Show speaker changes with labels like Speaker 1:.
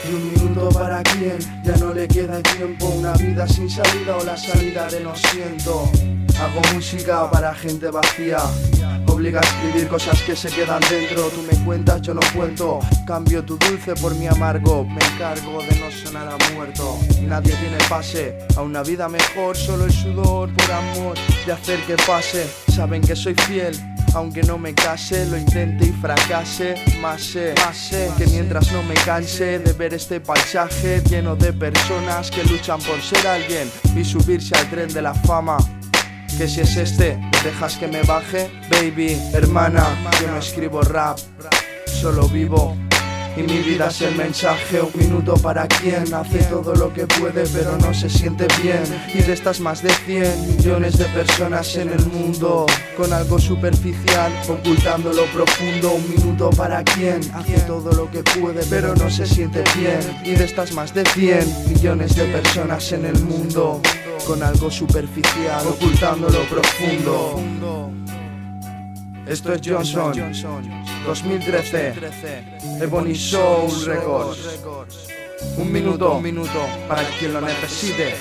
Speaker 1: Y un minuto para quien ya no le queda tiempo, una vida sin salida o la salida de no siento. Hago música para gente vacía, obliga a escribir cosas que se quedan dentro. Tú me cuentas, yo no cuento, cambio tu dulce por mi amargo. Me encargo de no sonar a muerto. Y nadie tiene pase a una vida mejor, solo el sudor por amor de hacer que pase. Saben que soy fiel, aunque no me case, lo intente y fracase. Más sé que mientras no me canse de ver este paisaje lleno de personas que luchan por ser alguien y subirse al tren de la fama, que si es este, ¿me dejas que me baje? Baby, hermana, yo no escribo rap, solo vivo. Y mi vida es el mensaje, un minuto para quien hace todo lo que puede pero no se siente bien. Y de estas más de 100 millones de personas en el mundo, con algo superficial, ocultando lo profundo. Un minuto para quien hace todo lo que puede pero no se siente bien. Y de estas más de 100 millones de personas en el mundo, con algo superficial, ocultando lo profundo. Esto es Johnson, 2013, Ebony Soul Records. Un minuto para quien lo necesite.